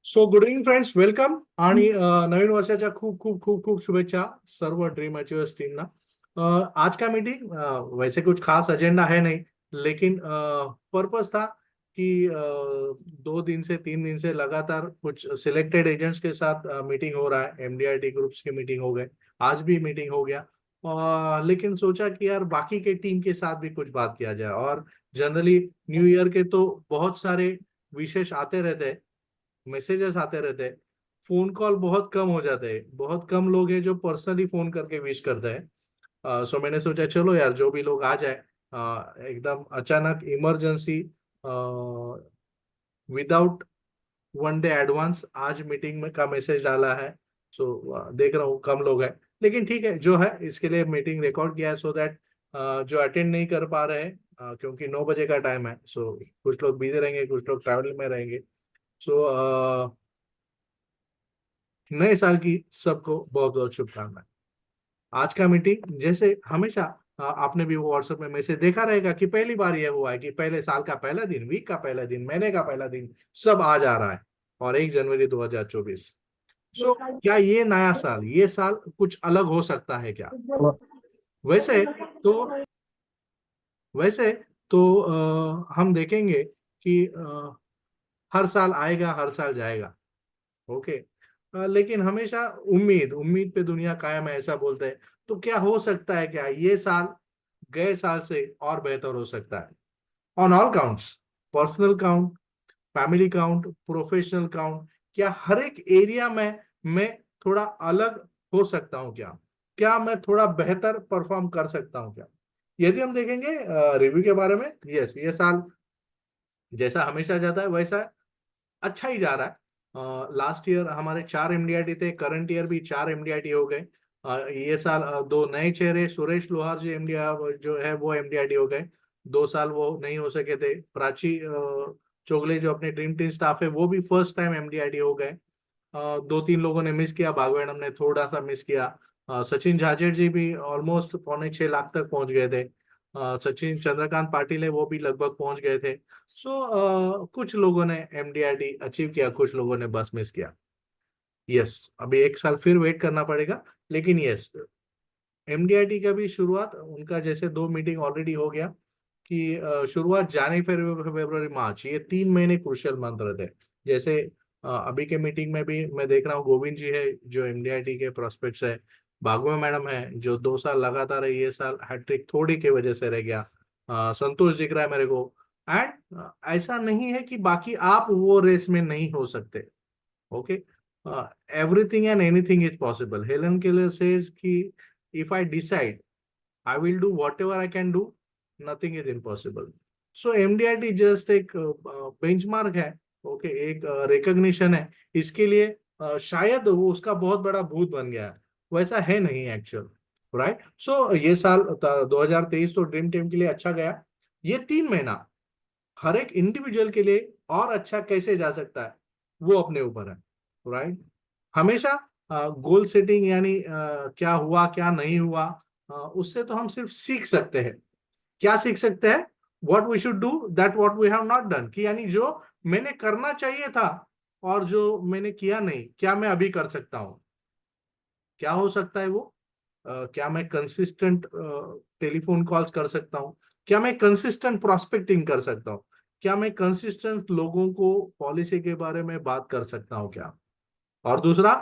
So good evening friends, welcome आणि नवीन वर्षाच्या खूप खूप खूप खूप शुभेच्छा सर्व ड्रीम अचीवर्स टीम ना। आज का मीटिंग वैसे कुछ खास एजेंडा है नहीं, लेकिन पर्पस था कि 2 दिन से 3 दिन से लगातार कुछ सिलेक्टेड एजेंट्स के साथ मीटिंग हो रहा है। एमडीआरटी ग्रुप्स की मीटिंग हो गए, आज भी मीटिंग हो गया। लेकिन सोचा कि यार बाकी के टीम के साथ भी कुछ बात किया जाए। और जनरली न्यू ईयर के तो बहुत सारे विशेष आते रहते हैं, मैसेजेस आते रहते हैं, फोन कॉल बहुत कम हो जाते हैं। बहुत कम लोग हैं जो पर्सनली फोन करके विश करते हैं। सो मैंने सोचा चलो यार जो भी लोग आ जाए, एकदम अचानक इमरजेंसी विदाउट 1 डे एडवांस आज मीटिंग में का मैसेज डाला है। सो देख रहा हूँ कम लोग हैं, लेकिन ठीक है जो है, इसके लिए मीटिंग रिकॉर्ड किया है सो दैट जो अटेंड नहीं कर पा रहे हैं, क्योंकि 9 बजे का टाइम है, सो कुछ लोग बिजी रहेंगे, कुछ लोग ट्रैवल में रहेंगे। सो नए साल की सबको बहुत बहुत शुभकामनाएं। आज का मीटिंग जैसे हमेशा, आपने भी वो व्हाट्सएप में मैसेज देखा रहेगा कि पहली बार ये हुआ है कि पहले साल का पहला दिन, वीक का पहला दिन, महीने का पहला दिन सब आ जा रहा है, और 1 जनवरी 2024। सो क्या ये नया साल, ये साल कुछ अलग हो सकता है क्या? वैसे तो वैसे तो हम देखेंगे कि हर साल आएगा, हर साल जाएगा। ओके। लेकिन हमेशा उम्मीद उम्मीद पे दुनिया कायम है, ऐसा बोलते हैं। तो क्या हो सकता है, क्या ये साल गए साल से और बेहतर हो सकता है? On all counts, personal count, family count, professional count, क्या हर एक एरिया में मैं थोड़ा अलग हो सकता हूँ क्या? क्या मैं थोड़ा बेहतर परफॉर्म कर सकता हूँ क्या? यदि हम देखेंगे रिव्यू के बारे में, यस, ये साल जैसा हमेशा जाता है वैसा अच्छा ही जा रहा है। लास्ट ईयर हमारे 4 एमडीआरटी थे, करंट ईयर भी 4 एमडीआरटी हो गए। ये साल दो नए चेहरे, सुरेश लोहार जी एमडीआर जो है वो एमडीआरटी हो गए। 2 साल वो नहीं हो सके थे। प्राची चोगले जो अपने ड्रीम टीम स्टाफ है वो भी फर्स्ट टाइम एमडीआरटी हो गए। 2-3 लोगों ने मिस किया, बागवेणम ने थोड़ा सा मिस किया। सचिन झाजेड़ जी भी ऑलमोस्ट 5.25 लाख तक पहुंच गए थे। सचिन चंद्रकांत पाटिल है वो भी लगभग पहुंच गए थे। सो कुछ लोगों ने एमडीआरटी अचीव किया, कुछ लोगों ने बस मिस किया। यस, अभी 1 साल फिर वेट करना पड़ेगा। लेकिन यस, एमडीआरटी का भी शुरुआत उनका जैसे 2 मीटिंग ऑलरेडी हो गया कि शुरुआत जनवरी, फरवरी, मार्च, ये 3 महीने क्रुशियल मंथ रहते हैं। जैसे अभी के मीटिंग में भी मैं देख रहा हूँ, गोविंद जी है जो एमडीआरटी के प्रोस्पेक्ट्स है, भागवा मैडम है जो 2 साल लगातार है, ये साल हैट्रिक थोड़ी की वजह से रह गया। संतोष दिख रहा है मेरे को। एंड ऐसा नहीं है कि बाकी आप वो रेस में नहीं हो सकते। Okay, everything and anything is possible. Helen Keller says कि if I decide I will do whatever I can do. Nothing is impossible. So MDRT just एक बेंचमार्क है। ओके, एक रिकॉग्निशन है। इसके लिए शायद वो उसका बहुत बड़ा भूत बन गया है, वैसा है नहीं एक्चुअल। राइट। सो ये साल 2023 तो ड्रीम टीम के लिए अच्छा गया। ये 3 महीना हर एक इंडिविजुअल के लिए और अच्छा कैसे जा सकता है वो अपने ऊपर है। राइट। हमेशा गोल सेटिंग यानी क्या हुआ क्या नहीं हुआ, उससे तो हम सिर्फ सीख सकते हैं। क्या सीख सकते हैं? What we should do that what we have not done, कि यानी जो मैंने करना चाहिए था और जो मैंने किया नहीं, क्या मैं अभी कर सकता हूं? क्या हो सकता है वो? क्या मैं कंसिस्टेंट टेलीफोन कॉल्स कर सकता हूँ? क्या मैं कंसिस्टेंट प्रोस्पेक्टिंग कर सकता हूँ? क्या मैं कंसिस्टेंट लोगों को पॉलिसी के बारे में बात कर सकता हूँ क्या? और दूसरा,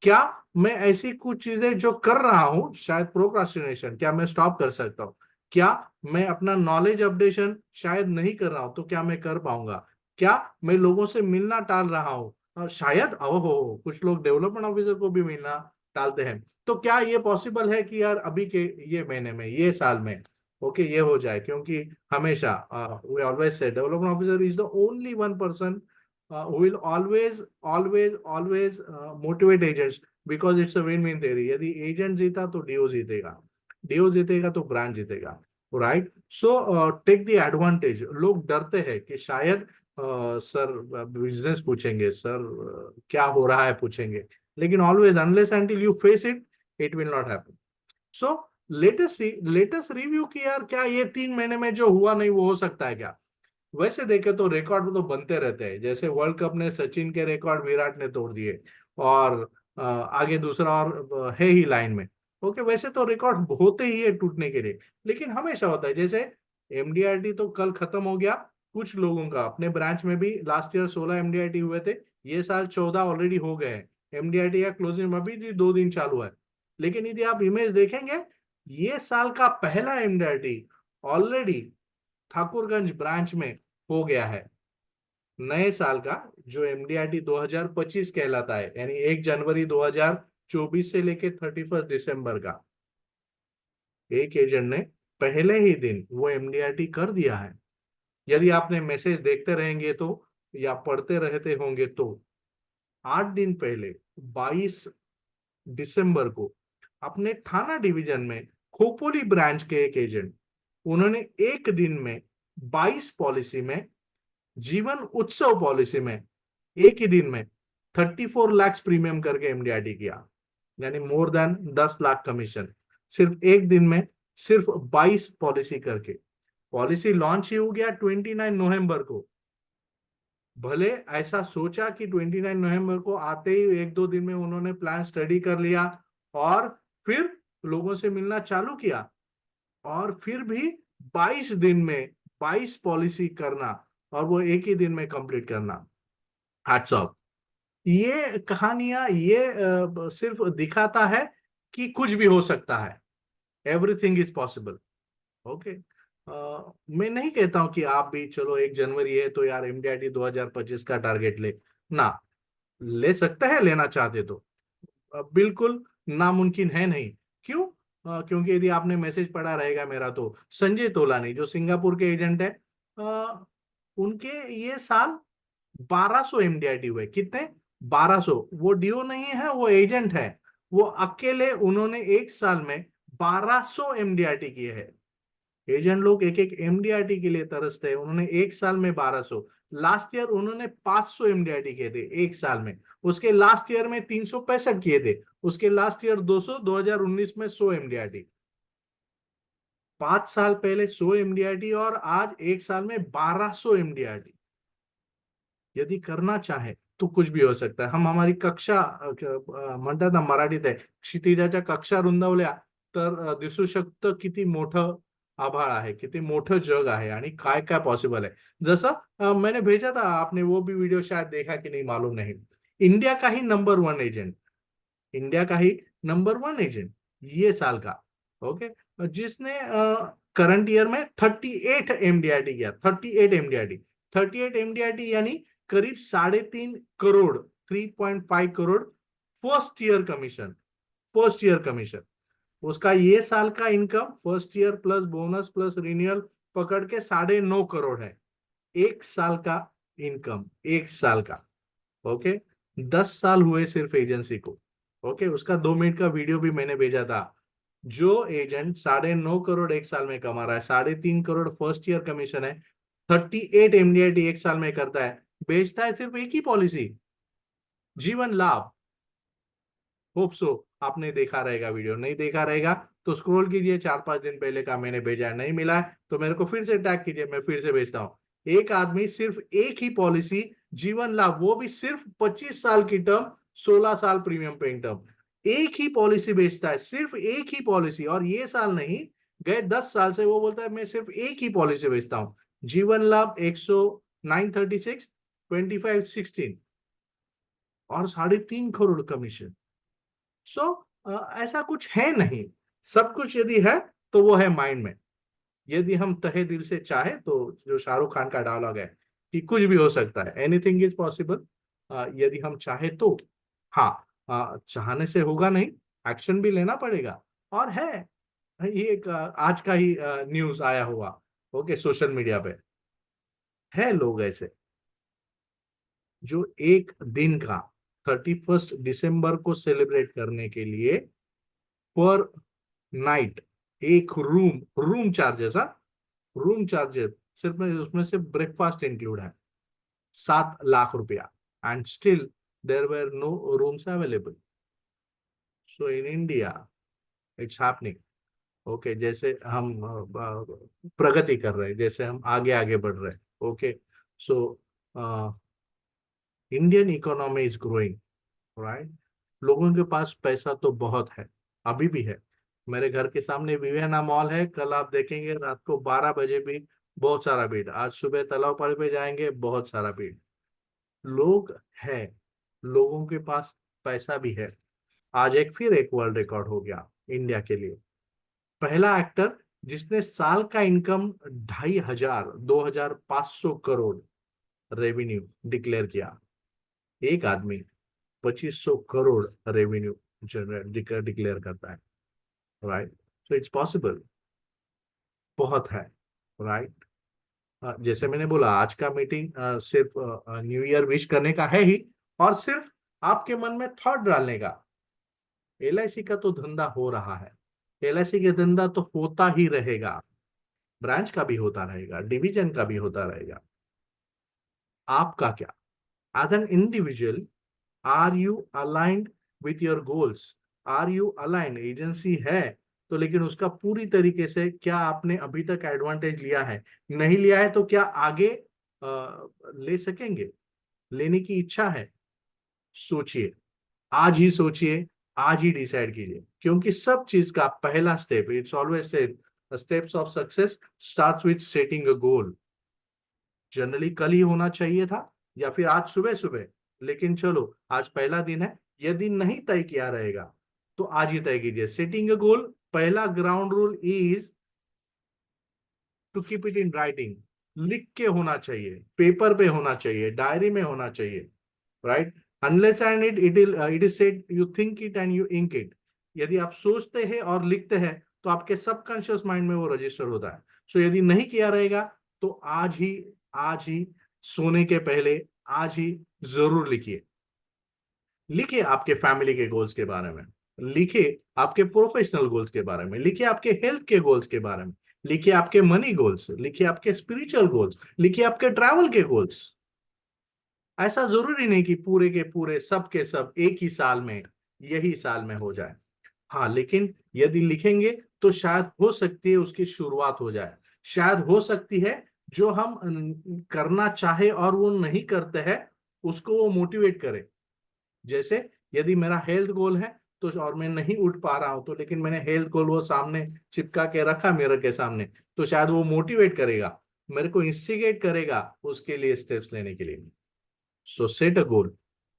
क्या मैं ऐसी कुछ चीजें जो कर रहा हूं, शायद प्रोक्रास्टिनेशन, क्या मैं स्टॉप कर सकता हूँ? क्या मैं अपना नॉलेज अपडेशन शायद नहीं कर रहा हूं तो क्या मैं कर पाऊंगा? क्या मैं लोगों से मिलना टाल रहा हूं? शायद ओहो, कुछ लोग डेवलपमेंट ऑफिसर को भी मिलना टालते हैं। तो क्या ये पॉसिबल है कि यार अभी के ये महीने में, ये साल में, ओके, ये हो जाए? क्योंकि हमेशा वी ऑलवेज से development officer is the only one person who will always motivate agents, because it's a win-win theory. यदि एजेंट जीता तो डीओ जीतेगा, डीओ जीतेगा तो ब्रांड जीतेगा। Right. So take the advantage. लोग डरते हैं कि शायद सर बिजनेस पूछेंगे, सर क्या हो रहा है पूछेंगे, लेकिन always unless until you face it, it will not happen. So latest review की यार, क्या ये 3 महीने में जो हुआ नहीं वो हो सकता है क्या? वैसे देखे तो रिकॉर्ड तो बनते रहते हैं, जैसे वर्ल्ड कप ने सचिन के रिकॉर्ड विराट ने तोड़ दिए, और आगे दूसरा और है ही लाइन में। ओके, वैसे तो रिकॉर्ड होते ही है टूटने के लिए, लेकिन हमेशा होता है। जैसे एमडीआरटी तो कल खत्म हो गया, कुछ लोगों का अपने ब्रांच में भी लास्ट ईयर 16 एमडीआरटी हुए थे, ये साल 14 ऑलरेडी हो गए हैं। एमडीआरटी का क्लोजिंग अभी भी 2 दिन चालू है, लेकिन यदि आप इमेज देखेंगे, ये साल का पहला एमडीआरटी ऑलरेडी ठाकुरगंज ब्रांच में हो गया है। नए साल का जो एमडीआरटी 2025 कहलाता है, यानी 1 जनवरी 2024 से लेके 31 दिसंबर का, एक एजेंट ने पहले ही दिन वो एमडीआरटी कर दिया है। यदि आपने मैसेज देखते रहेंगे तो, या पढ़ते रहते होंगे तो, 8 दिन पहले 22 दिसंबर को अपने थाना डिवीजन में खोपोली ब्रांच के एक एजेंट, उन्होंने एक दिन में 22 पॉलिसी में, जीवन उत्सव पॉलिसी में, एक ही दिन में 34 लाख प्रीमियम करके एमडीआरटी किया, यानी मोर देन 10 लाख कमीशन सिर्फ एक दिन में, सिर्फ 22 पॉलिसी करके। पॉलिसी लॉन्च ही हो गया 29 नवंबर को। भले ऐसा सोचा कि 29 नवंबर को आते ही 1-2 दिन में उन्होंने प्लान स्टडी कर लिया और फिर लोगों से मिलना चालू किया, और फिर भी 22 दिन में 22 पॉलिसी करना, और वो एक ही दिन में कंप्लीट करना। Hats off. ये कहानियां ये सिर्फ दिखाता है कि कुछ भी हो सकता है, एवरीथिंग इज पॉसिबल। ओके, मैं नहीं कहता हूं कि आप भी चलो 1 जनवरी है तो यार एमडीआरटी 2025 का टारगेट ले ना, ले सकते हैं लेना चाहते तो, बिल्कुल नामुमकिन है नहीं। क्यों? क्योंकि यदि आपने मैसेज पढ़ा रहेगा मेरा, तो संजय तोलानी जो सिंगापुर के एजेंट है, उनके ये साल 1200 एमडीआरटी हुए। कितने? 1200। वो डीओ नहीं है, वो एजेंट है। वो अकेले उन्होंने एक साल में 1200 एमडीआरटी किए हैं। एजेंट लोग एक एक एमडीआरटी के लिए तरसते हैं, उन्होंने एक साल में 1200। लास्ट ईयर उन्होंने 500 एमडीआरटी किए थे एक साल में। उसके लास्ट ईयर में 365 किए थे। उसके लास्ट ईयर 200, 2019 में 100 एमडीआरटी। 5 साल पहले 100 एमडीआरटी और आज एक साल में 1200 एमडीआरटी। यदि करना चाहे तो कुछ भी हो सकता है। हम हमारी कक्षा म्हणतात ना मराठीत आहे, क्षितिजाच्या कक्षा रुंदावल्या तर दिसू शकतं किती मोठं आभाळ आहे, किती मोठं जग आहे आणि काय काय पॉसिबल है। जसं मैंने भेजा था, आपने वो भी वीडियो शायद देखा कि नहीं मालूम नहीं। इंडिया का ही नंबर 1 एजेंट, इंडिया का ही नंबर 1 एजेंट ये साल का। ओके, जिसने करंट ईयर में 38 एमडीआरटी किया, 38 एमडीआरटी। 38 एमडीआरटी यानी करीब 3.5 crore, 3.5 crore first year commission. First year commission, उसका ये साल का income first year plus bonus plus renewal पकड़ के 9.5 करोड़ है। एक साल का इनकम, एक साल का। ओके, 10 साल हुए सिर्फ एजेंसी को। ओके, उसका 2 मिनट का वीडियो भी मैंने भेजा था। जो एजेंट 9.5 करोड़ एक साल में कमा रहा है, 3.5 करोड़ फर्स्ट ईयर कमीशन है, 38 एमडीआईटी एक साल में करता है, बेचता है सिर्फ एक ही पॉलिसी, जीवन लाभ। होप सो आपने देखा रहेगा, वीडियो नहीं देखा रहेगा तो स्क्रॉल कीजिए, 4-5 दिन पहले का मैंने भेजा है। नहीं मिला है तो मेरे को फिर से टैग कीजिए, मैं फिर से भेजता हूं। एक आदमी सिर्फ एक ही पॉलिसी, जीवन लाभ, वो भी सिर्फ 25 साल की टर्म, 16 साल प्रीमियम पेइंग टर्म, एक ही पॉलिसी बेचता है, सिर्फ एक ही पॉलिसी। और ये साल नहीं, गए 10 साल से वो बोलता है मैं सिर्फ एक ही पॉलिसी बेचता हूँ। जीवन लाभ 936, 2516, और 3.5 करोड़ कमीशन। सो ऐसा कुछ है नहीं। सब कुछ यदि है तो वो है माइंड में। यदि हम तहे दिल से चाहे तो, जो शाहरुख खान का डायलॉग है कि कुछ भी हो सकता है, एनीथिंग इज पॉसिबल, यदि हम चाहे तो। हाँ, चाहने से होगा नहीं, एक्शन भी लेना पड़ेगा। और है, ये एक आज का ही न्यूज आया हुआ, ओके, सोशल मीडिया पे है लोग ऐसे जो एक दिन का 31 दिसंबर को सेलिब्रेट करने के लिए पर नाइट एक रूम चार्जेस, हाँ, रूम चार्जेस सिर्फ में, उसमें से ब्रेकफास्ट इंक्लूड है, 7 लाख रुपया, and still there were no rooms available. So in India it's happening. Okay, जैसे हम प्रगति कर रहे हैं, जैसे हम आगे आगे बढ़ रहे हैं, okay, so Indian economy is growing, right. लोगों के पास पैसा तो बहुत है, अभी भी है। मेरे घर के सामने विवेना मॉल है, कल आप देखेंगे रात को 12 बजे भी बहुत सारा भीड़, आज सुबह तलावपाड़ी पे जाएंगे बहुत सारा भीड़। लोग है, लोगों के पास पैसा भी है। आज एक फिर एक वर्ल्ड रिकॉर्ड हो गया इंडिया के लिए। पहला एक्टर जिसने साल का इनकम 2,500 2,500 करोड़ रेवेन्यू डिक्लेयर किया। एक आदमी 2,500 करोड़ रेवेन्यू जनरेट डिक्लेयर करता है, राइट। सो इट्स पॉसिबल, बहुत है, राइट। जैसे मैंने बोला, आज का मीटिंग सिर्फ न्यू ईयर विश करने का है ही, और सिर्फ आपके मन में थॉट डालने का। एलआईसी का तो धंधा हो रहा है, एलआईसी का धंधा तो होता ही रहेगा, ब्रांच का भी होता रहेगा, डिवीजन का भी होता रहेगा। आपका क्या, as an individual, are you aligned with your goals? Are you aligned? Agency है तो, लेकिन उसका पूरी तरीके से क्या आपने अभी तक एडवांटेज लिया है? नहीं लिया है तो क्या आगे ले सकेंगे? लेने की इच्छा है? सोचिए, आज ही सोचिए, आज ही डिसाइड कीजिए, क्योंकि सब चीज का पहला step, it's always said, steps of success starts with setting a goal. Generally कल ही होना चाहिए था, या फिर आज सुबह सुबह, लेकिन चलो आज पहला दिन है, यह दिन नहीं तय किया रहेगा तो आज ही तय कीजिए। सेटिंग अ गोल, पहला ground rule is to keep it in writing. लिख के होना चाहिए, पेपर पे होना चाहिए, डायरी में होना चाहिए, right. Unless and it is said you think it and you ink it. यदि आप सोचते हैं और लिखते हैं तो आपके सबकॉन्शियस माइंड में वो रजिस्टर होता है। सो यदि नहीं किया रहेगा तो आज ही सोने के पहले आज ही जरूर लिखिए। लिखिए आपके फैमिली के गोल्स के बारे में, लिखिए आपके प्रोफेशनल गोल्स के बारे में, लिखिए आपके हेल्थ के गोल्स के बारे में, लिखिए आपके मनी गोल्स, लिखिए आपके स्पिरिचुअल गोल्स, लिखिए आपके ट्रैवल के गोल्स। ऐसा जरूरी नहीं कि पूरे के पूरे सब के सब एक ही साल में, यही साल में हो जाए। हाँ, लेकिन यदि लिखेंगे तो शायद हो सकती है उसकी शुरुआत हो जाए। शायद हो सकती है जो हम करना चाहे और वो नहीं करते हैं, उसको वो मोटिवेट करे। जैसे यदि मेरा हेल्थ गोल है तो, और मैं नहीं उठ पा रहा हूं तो, लेकिन मैंने हेल्थ गोल वो सामने चिपका के रखा मिरर के सामने, तो शायद वो मोटिवेट करेगा, मेरे को इंस्टिगेट करेगा उसके लिए स्टेप्स लेने के लिए। सो set a goal,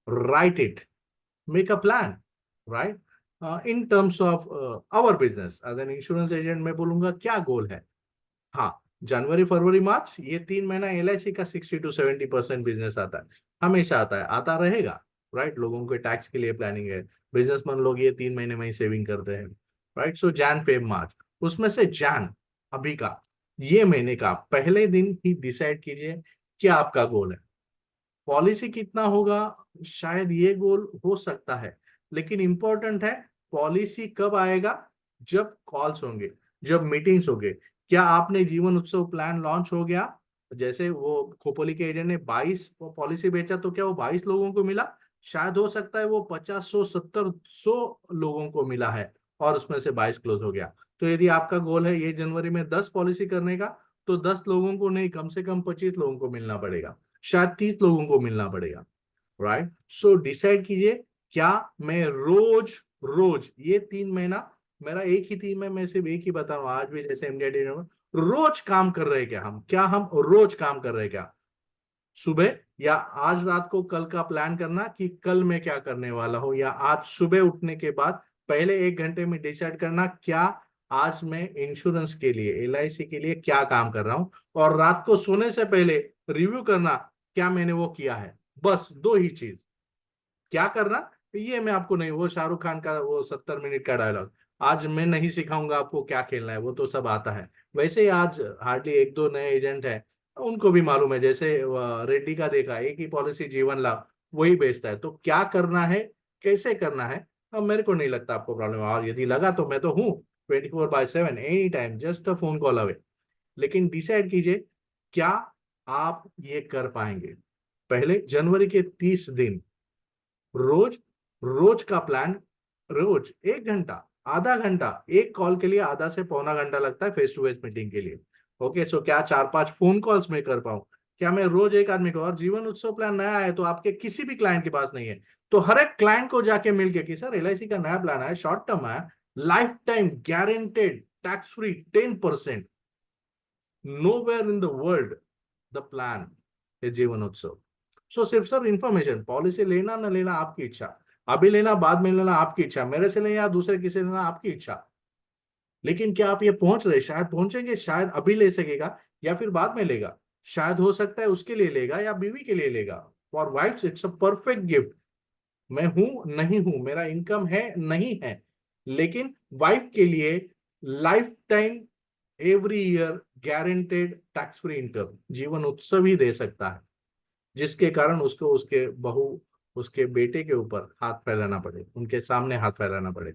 write it, make a plan, right? In terms of our business as an insurance agent, मैं बोलूंगा क्या गोल है। हाँ, जनवरी फरवरी मार्च ये 3 महीना एलआईसी का 60 to 70% बिजनेस आता है, हमेशा आता है, आता रहेगा, राइट। लोगों के टैक्स के लिए प्लानिंग है, बिजनेसमैन लोग ये 3 महीने में ही सेविंग करते हैं, राइट। सो जैन फेब मार्च, उसमें से जैन, अभी का ये महीने का पहले दिन ही डिसाइड कीजिए क्या आपका गोल है। पॉलिसी कितना होगा, शायद ये गोल हो सकता है, लेकिन इंपॉर्टेंट है पॉलिसी कब आएगा? जब कॉल्स होंगे, जब मीटिंग्स होंगे। क्या आपने जीवन उत्सव प्लान लॉन्च हो गया, जैसे वो खोपोली के एजेंट ने 22 पॉलिसी बेचा तो क्या वो 22 लोगों को मिला? शायद हो सकता है वो 50 100 70 100 लोगों को मिला है और उसमें से 22 क्लोज हो गया। तो यदि आपका गोल है ये जनवरी में 10 पॉलिसी करने का, तो 10 लोगों को नहीं, कम से कम 25 लोगों को मिलना पड़ेगा, शायद 30 लोगों को मिलना पड़ेगा, राइट। सो डिसाइड कीजिए, क्या मैं रोज रोज ये 3 महीना, मेरा एक ही टीम है, मैं सिर्फ एक ही बता रहा हूँ, आज भी जैसे एमडीआईडी में रोज काम कर रहे हैं क्या हम, क्या हम रोज काम कर रहे हैं क्या? सुबह या आज रात को कल का प्लान करना कि कल मैं क्या करने वाला हूं, या आज सुबह उठने के बाद पहले 1 घंटे में डिसाइड करना क्या आज मैं इंश्योरेंस के लिए, एलआईसी के लिए क्या काम कर रहा हूं, और रात को सोने से पहले रिव्यू करना क्या मैंने वो किया है। बस दो ही चीज, क्या करना, ये मैं आपको नहीं, वो शाहरुख खान का वो 70 मिनट का डायलॉग, आज मैं नहीं सिखाऊंगा आपको क्या खेलना है, वो तो सब आता है। वैसे ही आज हार्डली एक दो नए एजेंट हैं, उनको भी मालूम है, जैसे रेड्डी का देखा, एक ही पॉलिसी जीवन लाभ वही बेचता है, तो क्या करना है, कैसे करना है, अब मेरे को नहीं लगता आपको प्रॉब्लम है। और यदि लगा तो मैं तो हूँ 24/7, any time, just a phone call away. लेकिन डिसाइड कीजिए क्या आप ये कर पाएंगे। पहले जनवरी के 30 दिन, रोज रोज का प्लान, रोज 1 घंटा, आधा घंटा, एक कॉल के लिए आधा से पौना घंटा लगता है फेस टू फेस मीटिंग के लिए। ओके, सो क्या 4-5 फोन कॉल्स में कर पाऊं, क्या मैं रोज एक आदमी को, और जीवन उत्सव प्लान नया है तो आपके किसी भी क्लाइंट के पास नहीं है, तो हर एक क्लाइंट को जाके मिलके कि सर एलआईसी का नया प्लान है, शॉर्ट टर्म है, life time guaranteed, tax free 10%, nowhere in the world the plan है जीवन उत्सव। सो सिर्फ सर इंफॉर्मेशन, पॉलिसी लेना ना लेना आपकी इच्छा, अभी लेना बाद में लेना आपकी इच्छा, मेरे से लेना या दूसरे किसी से लेना आपकी इच्छा, लेकिन क्या आप ये पहुंच रहे, शायद पहुंचेंगे, शायद अभी ले सकेगा या फिर बाद में लेगा, शायद हो सकता है उसके लिए लेगा या बीवी के लिए लेगा। For wifes it's a perfect gift. मैं हूं नहीं हूं, मेरा इनकम है नहीं है, लेकिन वाइफ के लिए life time, every year guaranteed tax free income जीवन उत्सव ही दे सकता है, जिसके कारण उसको उसके बहू, उसके बेटे के ऊपर हाथ फैलाना पड़े, उनके सामने हाथ फैलाना पड़े।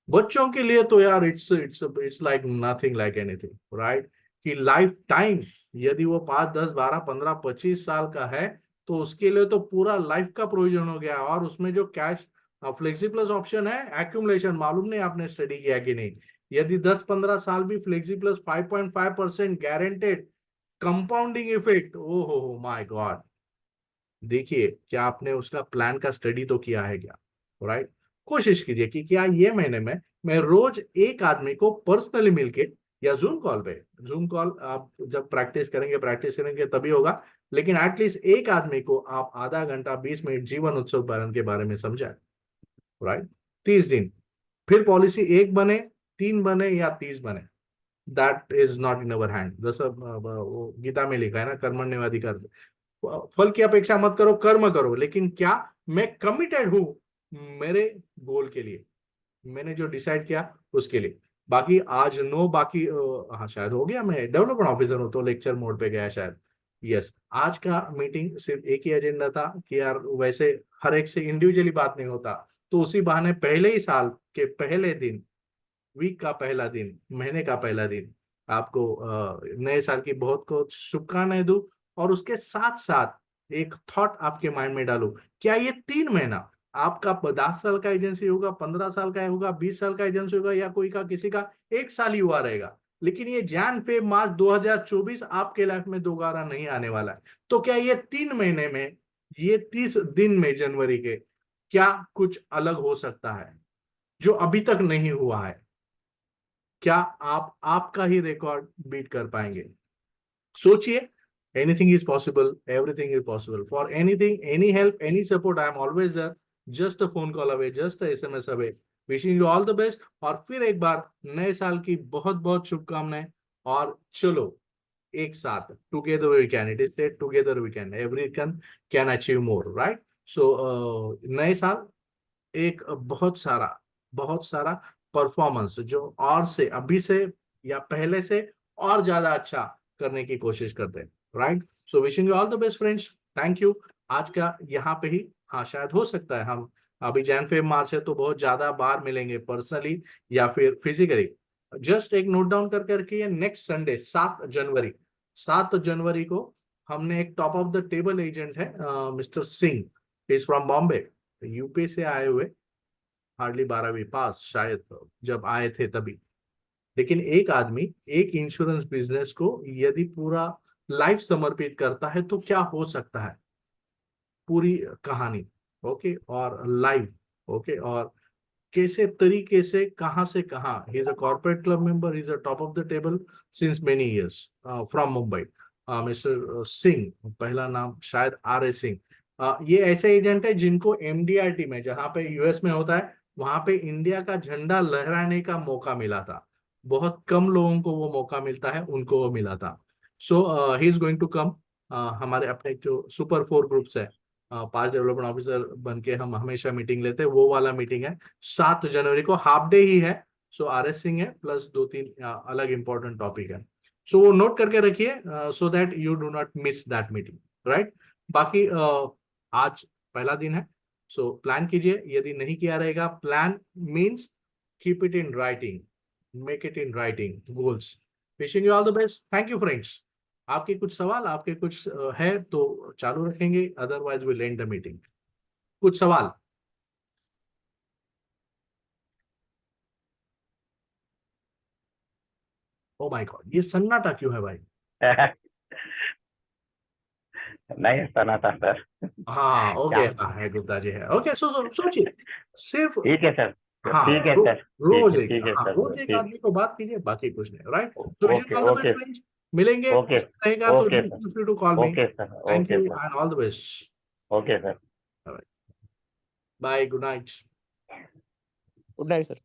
बच्चों के लिए तो यार it's it's it's like nothing like anything, right? कि लाइफ टाइम, यदि वो 5, 10, 12, 15, 25 साल का है तो उसके लिए तो पूरा लाइफ का प्रोविजन हो गया, और उसमें जो कैश फ्लेक्सी प्लस ऑप्शन है एक्यूमुलेशन, मालूम नहीं आपने स्टडी किया कि नहीं, यदि 10, 15 साल भी flexi plus 5.5% guaranteed, compounding effect, oh हो माय गॉड। देखिए क्या आपने उसका प्लान का स्टडी तो किया है क्या, राइट? कोशिश कीजिए कि क्या ये महीने में मैं रोज एक आदमी को पर्सनली मिलके या जूम कॉल पे, जूम कॉल आप जब प्रैक्टिस करेंगे तभी होगा, लेकिन एटलीस्ट एक आदमी को आप आधा घंटा 20 मिनट जीवन उत्सव पालन के बारे में समझाए, राइट? 30 दिन, फिर पॉलिसी एक बने, 3 बने या 30 बने, that is not in our hand. जैसा वो गीता में लिखा है ना, कर्मण्यवाधिकार, फल की अपेक्षा मत करो, कर्म करो, लेकिन क्या मैं कमिटेड हूं मेरे गोल के लिए, मैंने जो डिसाइड किया उसके लिए। बाकी आज नो, बाकी हाँ शायद हो गया, मैं डेवलपमेंट ऑफिसर हूँ तो लेक्चर मोड पे गया शायद। यस, आज का मीटिंग सिर्फ एक ही एजेंडा था कि यार वैसे हर एक से इंडिविजुअली बात नहीं होता, तो उसी बहाने पहले ही साल के पहले दिन, वीक का पहला दिन, महीने का पहला दिन, आपको नए साल की बहुत बहुत शुभकामनाएं दूं, और उसके साथ साथ एक थॉट आपके माइंड में डालूं, क्या ये 3 महीना आपका 10 साल का एजेंसी होगा, 15 साल का होगा, 20 साल का एजेंसी होगा, या कोई का किसी का 1 साल ही हुआ रहेगा, लेकिन ये जैन फेब मार्च 2024 आपके लाइफ में दोबारा नहीं आने वाला है, तो क्या ये 3 महीने में, ये 30 दिन में जनवरी के, क्या कुछ अलग हो सकता है जो अभी तक नहीं हुआ है? क्या आप आपका ही रिकॉर्ड बीट कर पाएंगे? सोचिए। Anything is possible, everything is possible, for anything, any help, any support, I am always there, just a phone call away, just a SMS away. Wishing you all the best, और फिर एक बार नए साल की बहुत बहुत शुभकामनाएं, और चलो एक साथ, together we can, it is said together we can, every can achieve more, right? So नए साल एक बहुत सारा परफॉर्मेंस जो और से, अभी से या पहले से और ज्यादा अच्छा करने की कोशिश करते हैं, right? So wishing you all the best friends, thank you. आज का यहाँ पे ही, हाँ शायद हो सकता है हम, अभी जैन फेब मार्च है तो बहुत ज्यादा बार मिलेंगे पर्सनली या फिर फिजिकली। जस्ट एक नोट डाउन करके रखिए, नेक्स्ट संडे 7 जनवरी, 7 जनवरी को हमने एक top of the table agent है, mister Singh, is from Bombay, UP से आए हुए, हार्डली 12वीं पास शायद जब आए थे तभी, लेकिन एक आदमी एक इंश्योरेंस बिजनेस को यदि पूरा लाइफ समर्पित करता है तो क्या हो सकता है, पूरी कहानी, ओके, और लाइफ, ओके, और कैसे तरीके से कहाँ, he is a corporate club member, he is a top of the table since many years, from Mumbai, mister Singh, पहला नाम शायद आर ए सिंह। ये ऐसे एजेंट है जिनको एमडीआरटी में, जहाँ पे यूएस में होता है, वहां पे इंडिया का झंडा लहराने का मौका मिला था, बहुत कम लोगों को वो मौका मिलता है, उनको वो मिला था। So he is going to come, हमारे अपने जो सुपर 4 ग्रुप्स है, 5 डेवलपमेंट ऑफिसर बन के हम हमेशा मीटिंग लेते हैं, वो वाला मीटिंग है 7 जनवरी को, हाफ डे ही है। सो आर एस सिंह है, प्लस 2-3 अलग इंपॉर्टेंट टॉपिक है, सो वो नोट करके रखिए, so that you do not miss that meeting, right? बाकी आज पहला दिन है, सो प्लान कीजिए, यदि नहीं किया रहेगा plan, means keep it in writing, make it in writing goals. Wishing you all the best, thank you friends. आपके कुछ सवाल, आपके कुछ है तो चालू रखेंगे, otherwise will and the meeting. कुछ सवाल? ओ माय गॉड, ये सन्नाटा क्यों है भाई? नहीं सुना था सर। हाँ ओके, क्या? हाँ है, गुप्ता जी है। ओके, सोचिए सिर्फ। ठीक है सर। हाँ ठीक है सर। रोज एक, ठीक है हाँ सर। रोज एक ठीक। आदमी को बात कीजिए, बाकी कुछ नहीं, राइट? तो wish you okay all the okay. Best friends. मिलेंगे, ओके। कुछ रहेगा तो okay do sir. Feel free to call me. Okay sir. Thank okay you sir. And all the best. Okay sir. Bye, good night. Good night sir.